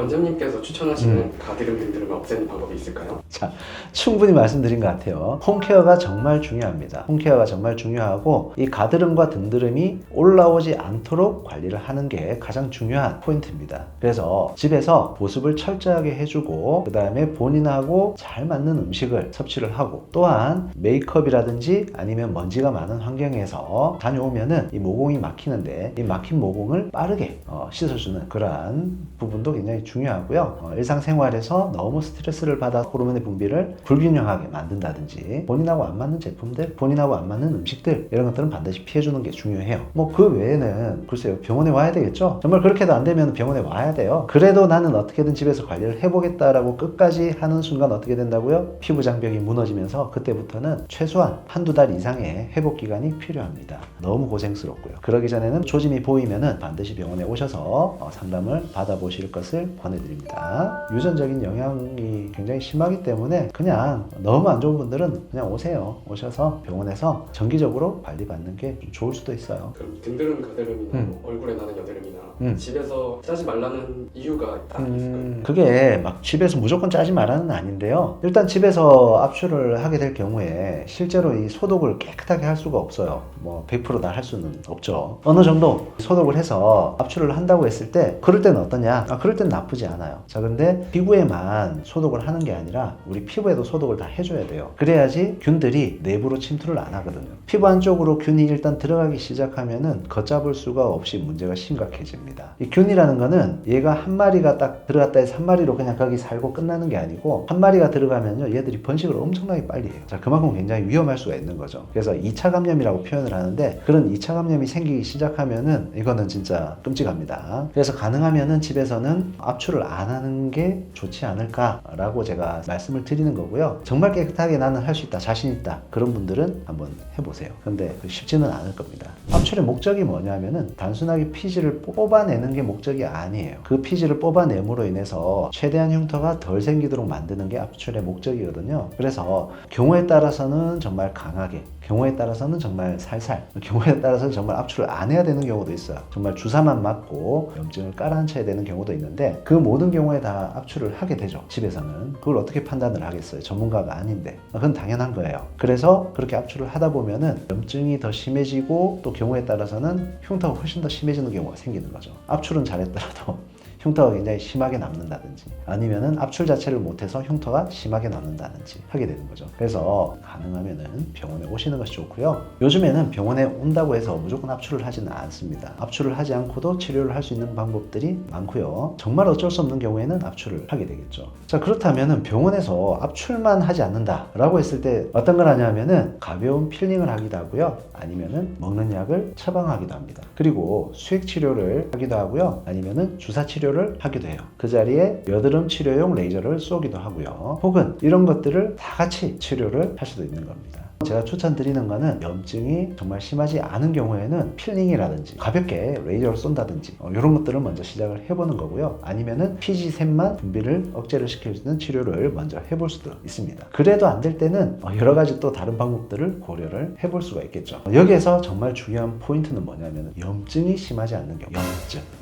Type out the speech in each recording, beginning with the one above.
원장님께서 추천하시는 가드름 등들을 없애는 방법이 있을까요? 자, 충분히 말씀드린 것 같아요. 홈케어가 정말 중요합니다. 홈케어가 정말 중요하고 이 가드름과 등드름이 올라오지 않도록 관리를 하는 게 가장 중요한 포인트입니다. 그래서 집에서 보습을 철저하게 해주고 그 다음에 본인하고 잘 맞는 음식을 섭취를 하고 또한 메이크업이라든지 아니면 먼지가 많은 환경에서 다녀오면은 이 모공이 막히는데 이 막힌 모공을 빠르게 씻어주는 그러한 부분도 굉장히 중요하고요. 일상생활에서 너무 스트레스를 받아 호르몬의 분비를 불균형하게 만든다든지 본인하고 안 맞는 제품들, 본인하고 안 맞는 음식들 이런 것들은 반드시 피해주는 게 중요해요. 뭐 그 외에는 글쎄요, 병원에 와야 되겠죠? 정말 그렇게도 안 되면 병원에 와야 돼요. 그래도 나는 어떻게든 집에서 관리를 해보겠다라고 끝까지 하는 순간 어떻게 된다고요? 피부 장벽이 무너지면서 그때부터는 최소한 한두 달 이상의 회복 기간이 필요합니다. 너무 고생스럽고요. 그러기 전에는 조짐이 보이면은 반드시 병원에 오셔서 상담을 받아보실 것을 권해드립니다. 유전적인 영향이 굉장히 심하기 때문에 그냥 너무 안 좋은 분들은 그냥 오세요. 오셔서 병원에서 정기적으로 관리받는 게 좀 좋을 수도 있어요. 그럼 등드름, 가드름이나 뭐 얼굴에 나는 여드름이나 집에서 짜지 말라는 이유가 딱 있을까요? 그게 막 집에서 무조건 짜지 말라는 아닌데요. 일단 집에서 압출을 하게 될 경우에 실제로 이 소독을 깨끗하게 할 수가 없어요. 뭐 100% 다 할 수는 없죠. 어느 정도 소독을 해서 압출을 한다고 했을 때 그럴 때는 어떠냐? 그럴 때는 나쁘지 않아요. 자, 근데 피부에만 소독을 하는 게 아니라 우리 피부에도 소독을 다 해줘야 돼요. 그래야지 균들이 내부로 침투를 안 하거든요. 피부 안쪽으로 균이 일단 들어가기 시작하면은 걷잡을 수가 없이 문제가 심각해집니다. 이 균이라는 거는 얘가 한 마리가 딱 들어갔다 해서 한 마리로 그냥 거기 살고 끝나는 게 아니고 한 마리가 들어가면요 얘들이 번식을 엄청나게 빨리 해요. 자, 그만큼 굉장히 위험할 수가 있는 거죠. 그래서 2차 감염이라고 표현을 하는데 그런 2차 감염이 생기기 시작하면은 이거는 진짜 끔찍합니다. 그래서 가능하면은 집에서는 압출을 안 하는 게 좋지 않을까라고 제가 말씀을 드리는 거고요. 정말 깨끗하게 나는 할 수 있다, 자신 있다 그런 분들은 한번 해보세요. 근데 쉽지는 않을 겁니다. 압출의 목적이 뭐냐면은 단순하게 피지를 뽑아내는 게 목적이 아니에요. 그 피지를 뽑아냄으로 인해서 최대한 흉터가 덜 생기도록 만드는 게 압출의 목적이거든요. 그래서 경우에 따라서는 정말 강하게, 경우에 따라서는 정말 살살, 경우에 따라서는 정말 압출을 안 해야 되는 경우도 있어요. 정말 주사만 맞고 염증을 깔아앉혀야 되는 경우도 있는데 그 모든 경우에 다 압출을 하게 되죠. 집에서는. 그걸 어떻게 판단을 하겠어요? 전문가가 아닌데. 그건 당연한 거예요. 그래서 그렇게 압출을 하다 보면은 염증이 더 심해지고 또 경우에 따라서는 흉터가 훨씬 더 심해지는 경우가 생기는 거죠. 압출은 잘했더라도 흉터가 굉장히 심하게 남는다든지 아니면은 압출 자체를 못해서 흉터가 심하게 남는다든지 하게 되는 거죠. 그래서 가능하면은 병원에 오시는 것이 좋고요. 요즘에는 병원에 온다고 해서 무조건 압출을 하지는 않습니다. 압출을 하지 않고도 치료를 할 수 있는 방법들이 많고요. 정말 어쩔 수 없는 경우에는 압출을 하게 되겠죠. 자, 그렇다면은 병원에서 압출만 하지 않는다 라고 했을 때 어떤 걸 하냐면은 가벼운 필링을 하기도 하고요. 아니면은 먹는 약을 처방하기도 합니다. 그리고 수액 치료를 하기도 하고요. 아니면은 주사 치료를 하기도 해요. 그 자리에 여드름 치료용 레이저를 쏘기도 하고요. 혹은 이런 것들을 다 같이 치료를 할 수도 있는 겁니다. 제가 추천드리는 거는 염증이 정말 심하지 않은 경우에는 필링이라든지 가볍게 레이저를 쏜다든지 이런 것들을 먼저 시작을 해보는 거고요. 아니면은 피지샘만 분비를 억제를 시킬 수 있는 치료를 먼저 해볼 수도 있습니다. 그래도 안 될 때는 여러 가지 또 다른 방법들을 고려를 해볼 수가 있겠죠. 여기에서 정말 중요한 포인트는 뭐냐면 염증이 심하지 않는 경우.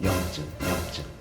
염증.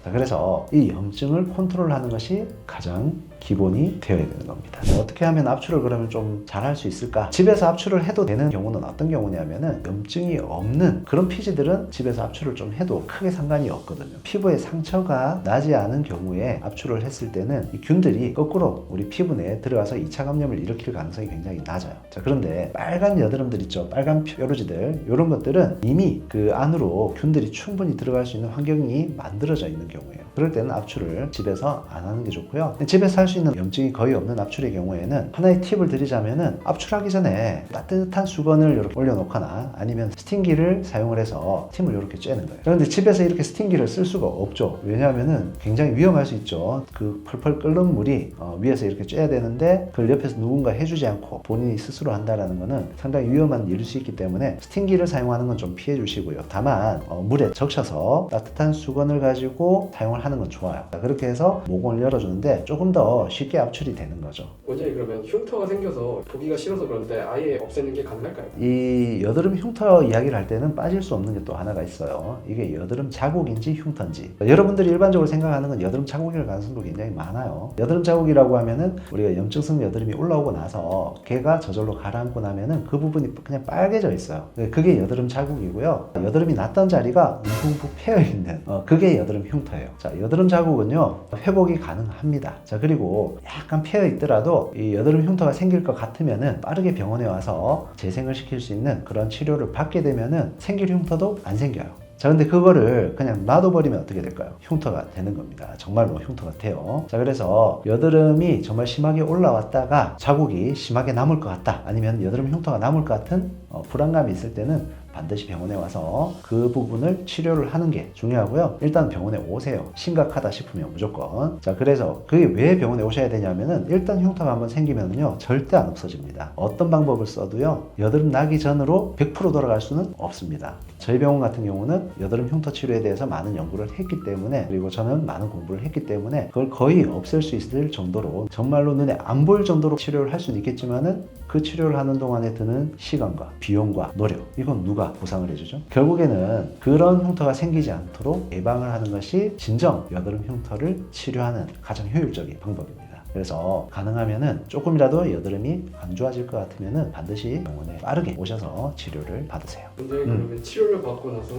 자, 그래서 이 염증을 컨트롤하는 것이 가장 기본이 되어야 되는 겁니다. 어떻게 하면 압출을 그러면 좀 잘할 수 있을까? 집에서 압출을 해도 되는 경우는 어떤 경우냐면은 염증이 없는 그런 피지들은 집에서 압출을 좀 해도 크게 상관이 없거든요. 피부에 상처가 나지 않은 경우에 압출을 했을 때는 이 균들이 거꾸로 우리 피부 내에 들어가서 2차 감염을 일으킬 가능성이 굉장히 낮아요. 자, 그런데 빨간 여드름들 있죠? 빨간 뾰루지들 이런 것들은 이미 그 안으로 균들이 충분히 들어갈 수 있는 환경이 만들어져 있는 경우예요. 그럴 때는 압출을 집에서 안 하는 게 좋고요. 집에서 할 수 있는 염증이 거의 없는 압출의 경우에는 하나의 팁을 드리자면은 압출하기 전에 따뜻한 수건을 이렇게 올려놓거나 아니면 스팀기를 사용을 해서 스팀을 이렇게 쬐는 거예요. 그런데 집에서 이렇게 스팀기를 쓸 수가 없죠. 왜냐하면은 굉장히 위험할 수 있죠. 그 펄펄 끓는 물이 위에서 이렇게 쬐야 되는데 그걸 옆에서 누군가 해주지 않고 본인이 스스로 한다라는 거는 상당히 위험한 일일 수 있기 때문에 스팀기를 사용하는 건 좀 피해 주시고요. 다만 물에 적셔서 따뜻한 수건을 가지고 알고 사용을 하는 건 좋아요. 그렇게 해서 모공을 열어주는데 조금 더 쉽게 압출이 되는 거죠. 원장님 그러면 흉터가 생겨서 보기가 싫어서 그런데 아예 없애는 게 가능할까요? 이 여드름 흉터 이야기를 할 때는 빠질 수 없는 게 또 하나가 있어요. 이게 여드름 자국인지 흉터인지. 여러분들이 일반적으로 생각하는 건 여드름 자국일 가능성도 굉장히 많아요. 여드름 자국이라고 하면은 우리가 염증성 여드름이 올라오고 나서 걔가 저절로 가라앉고 나면은 그 부분이 그냥 빨개져 있어요. 그게 여드름 자국이고요. 여드름이 났던 자리가 움푹움푹 패여 있는 그게 여드름 흉터예요. 자, 여드름 자국은요 회복이 가능합니다. 자, 그리고 약간 패여 있더라도 이 여드름 흉터가 생길 것 같으면은 빠르게 병원에 와서 재생을 시킬 수 있는 그런 치료를 받게 되면은 생길 흉터도 안 생겨요. 자, 근데 그거를 그냥 놔둬버리면 어떻게 될까요? 흉터가 되는 겁니다. 정말 뭐 흉터 같아요. 자, 그래서 여드름이 정말 심하게 올라왔다가 자국이 심하게 남을 것 같다, 아니면 여드름 흉터가 남을 것 같은 불안감이 있을 때는 반드시 병원에 와서 그 부분을 치료를 하는 게 중요하고요. 일단 병원에 오세요. 심각하다 싶으면 무조건. 자, 그래서 그게 왜 병원에 오셔야 되냐면은 일단 흉터가 한번 생기면요 절대 안 없어집니다. 어떤 방법을 써도요 여드름 나기 전으로 100% 돌아갈 수는 없습니다. 저희 병원 같은 경우는 여드름 흉터 치료에 대해서 많은 연구를 했기 때문에, 그리고 저는 많은 공부를 했기 때문에 그걸 거의 없앨 수 있을 정도로, 정말로 눈에 안 보일 정도로 치료를 할 수는 있겠지만은 그 치료를 하는 동안에 드는 시간과 비용과 노력, 이건 누가 보상을 해주죠? 결국에는 그런 흉터가 생기지 않도록 예방을 하는 것이 진정 여드름 흉터를 치료하는 가장 효율적인 방법입니다. 그래서 가능하면은 조금이라도 여드름이 안 좋아질 것 같으면은 반드시 병원에 빠르게 오셔서 치료를 받으세요. 근데 그러면 치료를 받고 나서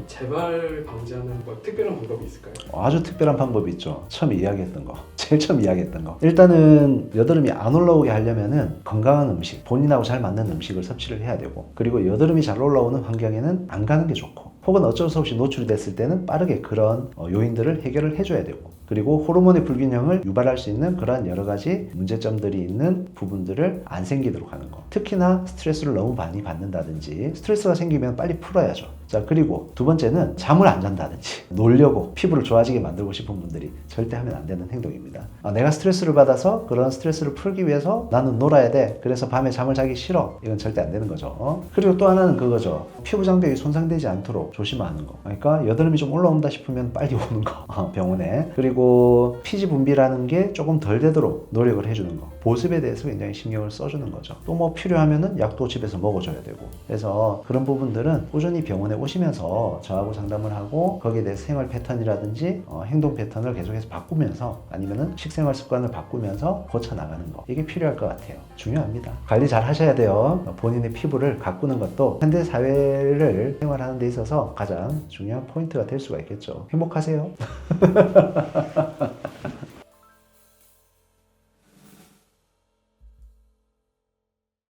재발 방지하는 뭐 특별한 방법이 있을까요? 아주 특별한 방법이 있죠. 처음 이야기했던 거, 제일 처음 이야기했던 거. 일단은 여드름이 안 올라오게 하려면은 건강한 음식, 본인하고 잘 맞는 음식을 섭취를 해야 되고, 그리고 여드름이 잘 올라오는 환경에는 안 가는 게 좋고, 혹은 어쩔 수 없이 노출이 됐을 때는 빠르게 그런 요인들을 해결을 해줘야 되고, 그리고 호르몬의 불균형을 유발할 수 있는 그러한 여러 가지 문제점들이 있는 부분들을 안 생기도록 하는 거. 특히나 스트레스를 너무 많이 받는다든지, 스트레스가 생기면 빨리 풀어야죠. 자, 그리고 두 번째는 잠을 안 잔다든지, 놀려고 피부를 좋아지게 만들고 싶은 분들이 절대 하면 안 되는 행동입니다. 내가 스트레스를 받아서 그런 스트레스를 풀기 위해서 나는 놀아야 돼, 그래서 밤에 잠을 자기 싫어, 이건 절대 안 되는 거죠. 그리고 또 하나는 그거죠. 피부 장벽이 손상되지 않도록 조심하는 거. 그러니까 여드름이 좀 올라온다 싶으면 빨리 오는 거, 병원에. 그리고 피지 분비라는 게 조금 덜 되도록 노력을 해주는 거. 보습에 대해서 굉장히 신경을 써주는 거죠. 또 뭐 필요하면은 약도 집에서 먹어줘야 되고. 그래서 그런 부분들은 꾸준히 병원에 오시면서 저하고 상담을 하고, 거기에 대해서 생활 패턴이라든지 행동 패턴을 계속해서 바꾸면서, 아니면은 식생활 습관을 바꾸면서 고쳐나가는 거, 이게 필요할 것 같아요. 중요합니다. 관리 잘 하셔야 돼요. 본인의 피부를 가꾸는 것도 현대 사회를 생활하는 데 있어서 가장 중요한 포인트가 될 수가 있겠죠. 행복하세요.